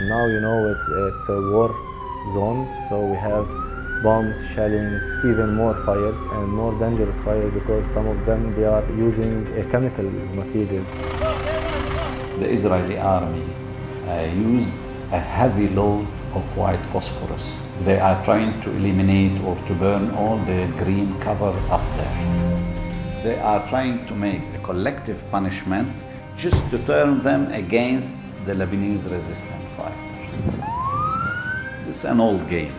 Now, it's a war zone, so we have bombs, shellings, even more fires and more dangerous fires because some of them, they are using chemical materials. The Israeli army used a heavy load of white phosphorus. They are trying to eliminate or to burn all the green cover up there. They are trying to make a collective punishment just to turn them against the Lebanese resistance fighters. It's an old game.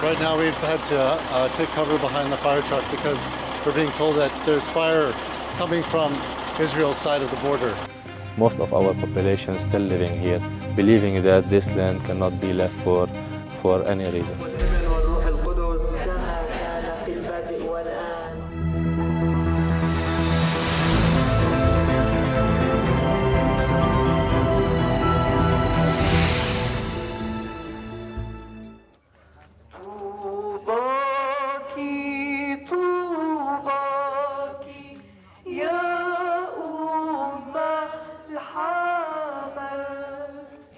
Right now we've had to take cover behind the fire truck because we're being told that there's fire coming from Israel's side of the border. Most of our population is still living here, believing that this land cannot be left for any reason.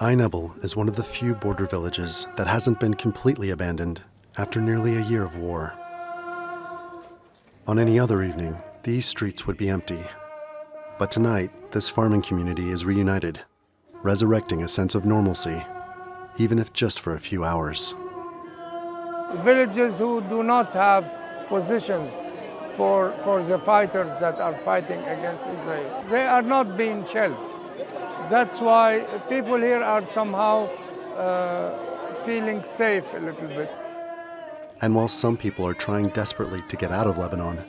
Ein Ebel is one of the few border villages that hasn't been completely abandoned after nearly a year of war. On any other evening, these streets would be empty. But tonight, this farming community is reunited, resurrecting a sense of normalcy, even if just for a few hours. Villages who do not have positions for the fighters that are fighting against Israel, they are not being shelled. That's why people here are somehow feeling safe a little bit. And while some people are trying desperately to get out of Lebanon,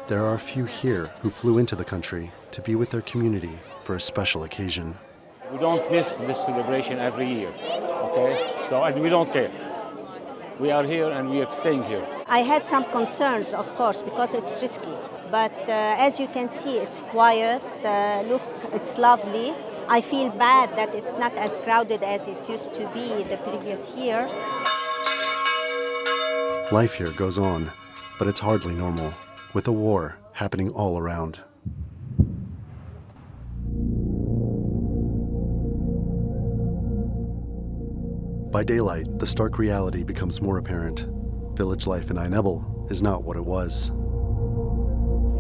there are a few here who flew into the country to be with their community for a special occasion. We don't miss this celebration every year, okay? And we don't care. We are here and we are staying here. I had some concerns, of course, because it's risky. But as you can see, it's quiet. Look, it's lovely. I feel bad that it's not as crowded as it used to be the previous years. Life here goes on, but it's hardly normal, with a war happening all around. By daylight, the stark reality becomes more apparent. Village life in Ein Ebel is not what it was.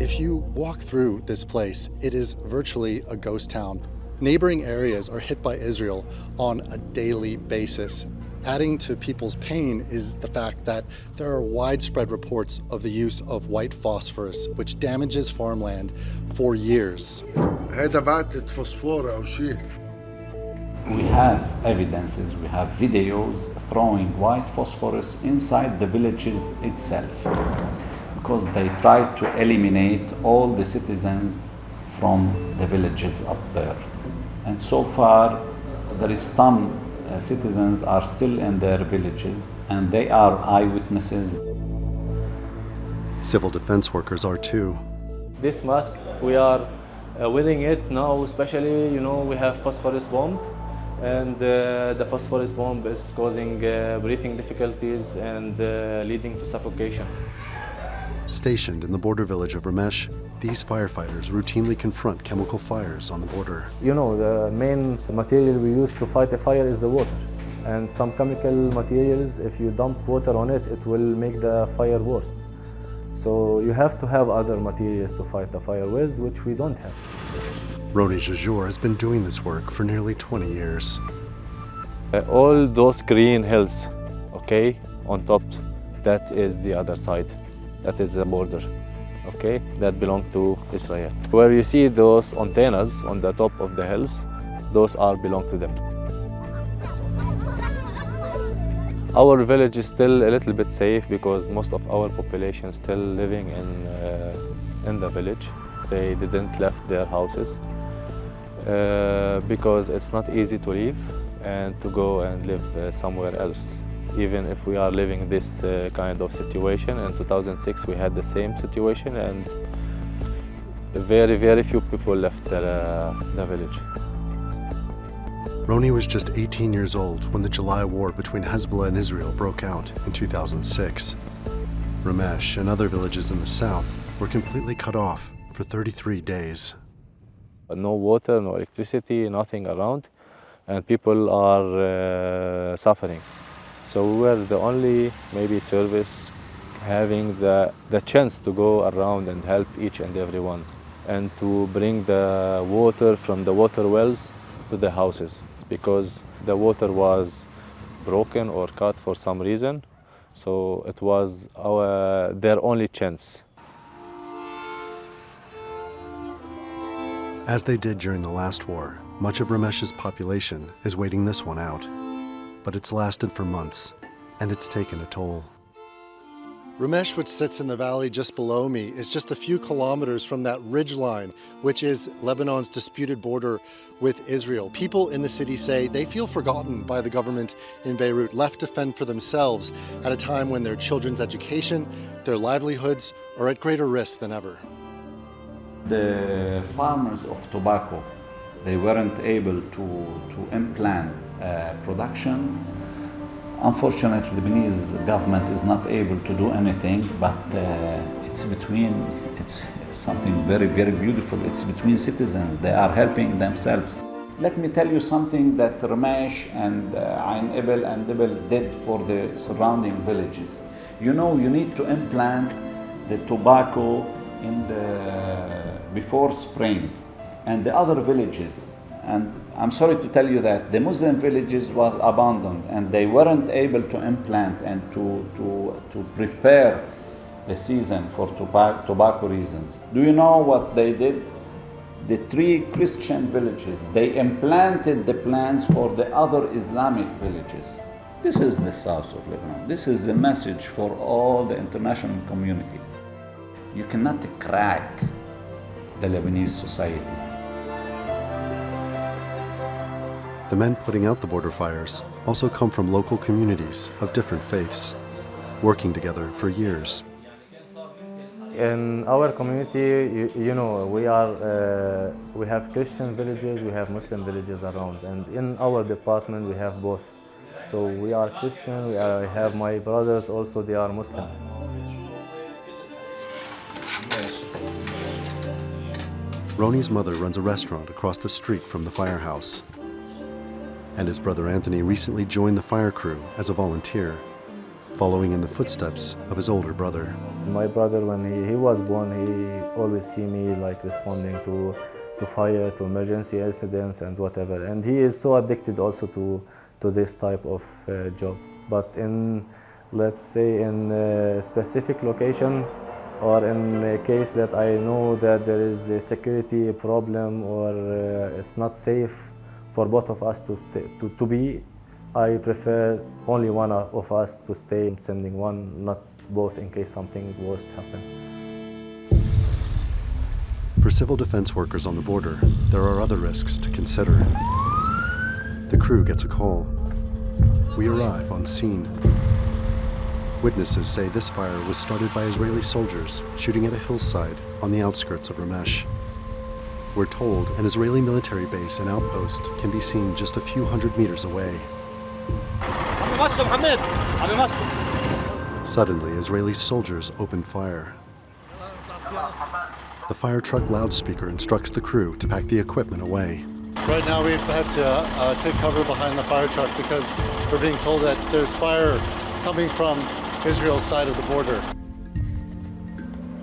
If you walk through this place, it is virtually a ghost town. Neighboring areas are hit by Israel on a daily basis. Adding to people's pain is the fact that there are widespread reports of the use of white phosphorus, which damages farmland for years. We have evidences, we have videos throwing white phosphorus inside the villages itself because they try to eliminate all the citizens from the villages up there. And so far, there is some citizens are still in their villages and they are eyewitnesses. Civil defense workers are too. This mask, we are wearing it now, especially, we have phosphorus bomb. And the phosphorus bomb is causing breathing difficulties and leading to suffocation. Stationed in the border village of Ramesh, these firefighters routinely confront chemical fires on the border. The main material we use to fight a fire is the water. And some chemical materials, if you dump water on it, it will make the fire worse. So you have to have other materials to fight the fire with, which we don't have. Roni Jajour has been doing this work for nearly 20 years. All those green hills, on top, that is the other side. That is the border, that belong to Israel. Where you see those antennas on the top of the hills, those belong to them. Our village is still a little bit safe because most of our population is still living in the village. They didn't left their houses because it's not easy to leave and to go and live somewhere else. Even if we are living this kind of situation, in 2006 we had the same situation and very, very few people left the village. Roni was just 18 years old when the July war between Hezbollah and Israel broke out in 2006. Ramesh and other villages in the south were completely cut off for 33 days. No water, no electricity, nothing around, and people are suffering. So we were the only maybe service having the chance to go around and help each and everyone, and to bring the water from the water wells to the houses, because the water was broken or cut for some reason. So it was their only chance. As they did during the last war, much of Ramesh's population is waiting this one out. But it's lasted for months, and it's taken a toll. Ramesh, which sits in the valley just below me, is just a few kilometers from that ridgeline, which is Lebanon's disputed border with Israel. People in the city say they feel forgotten by the government in Beirut, left to fend for themselves at a time when their children's education, their livelihoods are at greater risk than ever. The farmers of tobacco, they weren't able to implant production. Unfortunately, the Lebanese government is not able to do anything, but it's something very, very beautiful. It's between citizens. They are helping themselves. Let me tell you something that Ramesh and Ain Ebel and Dibel did for the surrounding villages. You know, you need to implant the tobacco before spring, and the other villages. And I'm sorry to tell you that the Muslim villages was abandoned, and they weren't able to implant and to prepare the season for tobacco reasons. Do you know what they did? The 3 Christian villages, they implanted the plants for the other Islamic villages. This is the south of Lebanon. This is the message for all the international community. You cannot crack the Lebanese society. The men putting out the border fires also come from local communities of different faiths, working together for years. In our community, you know, we have Christian villages, we have Muslim villages around, and in our department we have both. So we are Christian, I have my brothers also, they are Muslim. Roni's mother runs a restaurant across the street from the firehouse. And his brother Anthony recently joined the fire crew as a volunteer, following in the footsteps of his older brother. My brother, when he was born, he always see me like responding to fire, to emergency incidents and whatever. And he is so addicted also to this type of job. But let's say in a specific location, or in a case that I know that there is a security problem or it's not safe for both of us to be, I prefer only one of us to stay, sending one, not both, in case something worse happens. For civil defense workers on the border, there are other risks to consider. The crew gets a call. We arrive on scene. Witnesses say this fire was started by Israeli soldiers shooting at a hillside on the outskirts of Ramesh. We're told an Israeli military base and outpost can be seen just a few hundred meters away. Suddenly, Israeli soldiers open fire. The fire truck loudspeaker instructs the crew to pack the equipment away. Right now we've had to take cover behind the fire truck because we're being told that there's fire coming from Israel's side of the border.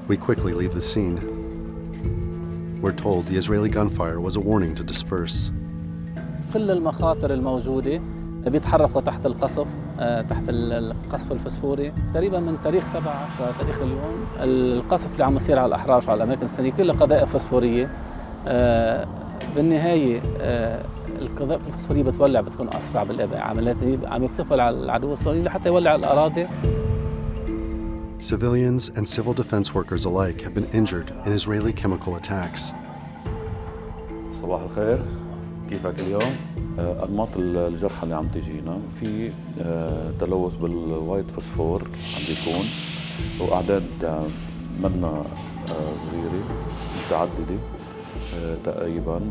We quickly leave the scene. We're told the Israeli gunfire was a warning to disperse. كل المخاطر الموجودة بيتحركوا تحت القصف القصف الفسفوري تقريبا من تاريخ 17 تاريخ اليوم. القصف اللي عم يصير على الأحراش وعلى الأماكن السنية كلها قذائف فسفورية. بالنهاية القذائف الفسفورية بتولع بتكون أسرع بالعمليات دي عم يقصفوا على العدو الصهيوني لحتى يولع الأراضي. Civilians and civil defense workers alike have been injured in Israeli chemical attacks. صباح الخير، كيفك اليوم؟ أنماط الجرحى اللي عم تجينا في تلوث بالوايت فوسفور عم بيكون، وأعداد منا صغيرة متعددة تقريبا،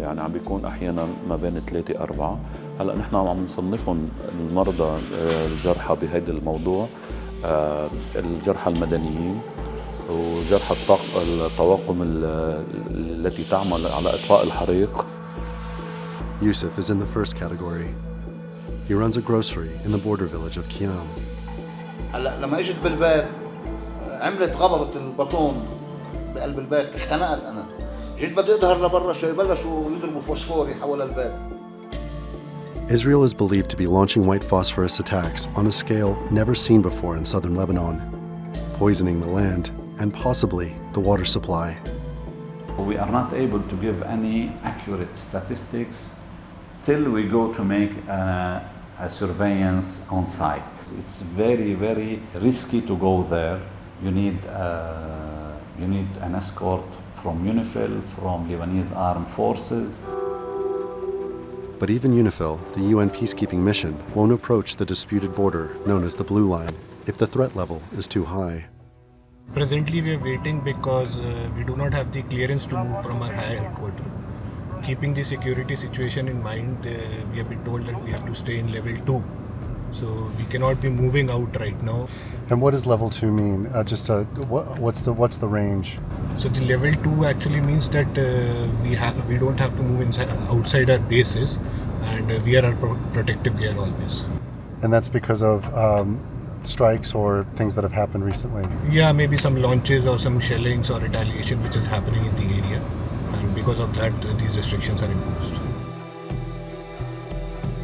يعني عم بيكون أحيانا ما بين 3-4. هلا نحن عم نصنفهم المرضى الجرحى بهذا الموضوع، الجرحى المدنيين وجرحى الطواقم التي تعمل على إطفاء الحريق. Yusuf is in the first category. He runs a grocery in the border village of Kiam. هلا لما اجت بالبيت عملت غبرت البطون بقلب البيت، اختنقت انا. جيت بدي اظهر لبرا شوي بلشوا يضربوا فوسفوري حول البيت. Israel is believed to be launching white phosphorus attacks on a scale never seen before in southern Lebanon, poisoning the land and possibly the water supply. We are not able to give any accurate statistics till we go to make a surveillance on site. It's very, very risky to go there. You need an escort from UNIFIL, from Lebanese armed forces. But even UNIFIL, the UN peacekeeping mission, won't approach the disputed border known as the Blue Line if the threat level is too high. Presently we are waiting because we do not have the clearance to move from our higher headquarters. Keeping the security situation in mind, we have been told that we have to stay in level 2. So we cannot be moving out right now. And what does level 2 mean? What's the range? So the level 2 actually means that we don't have to move outside our bases, and we are our protective gear always. And that's because of strikes or things that have happened recently? Yeah, maybe some launches or some shellings or retaliation which is happening in the area, and because of that these restrictions are imposed.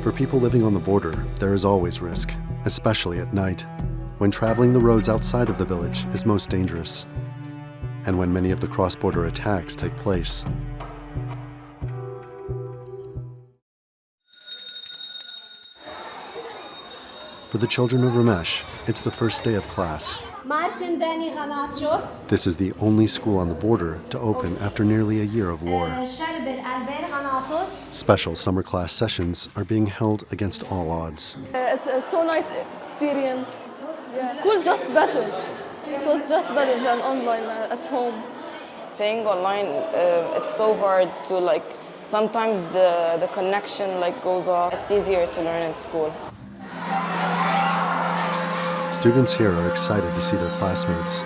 For people living on the border, there is always risk, especially at night, when traveling the roads outside of the village is most dangerous, and when many of the cross-border attacks take place. For the children of Ramesh, it's the first day of class. This is the only school on the border to open after nearly a year of war. Special summer class sessions are being held against all odds. It's a so nice experience. School just better. It was just better than online at home. Staying online, it's so hard to sometimes the connection goes off. It's easier to learn in school. Students here are excited to see their classmates,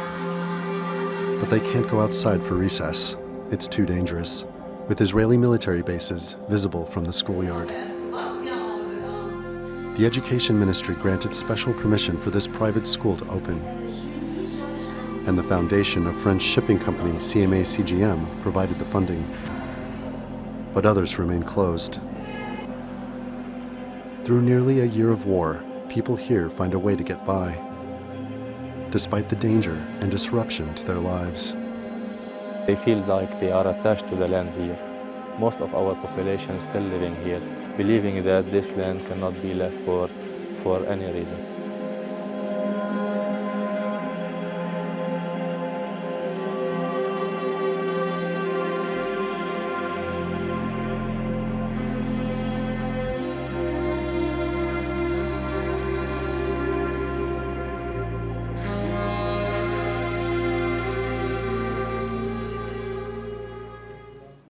but they can't go outside for recess. It's too dangerous, with Israeli military bases visible from the schoolyard. The Education Ministry granted special permission for this private school to open, and the foundation of French shipping company CMA CGM provided the funding. But others remain closed. Through nearly a year of war, people here find a way to get by, despite the danger and disruption to their lives. They feel like they are attached to the land here. Most of our population is still living here, believing that this land cannot be left for any reason.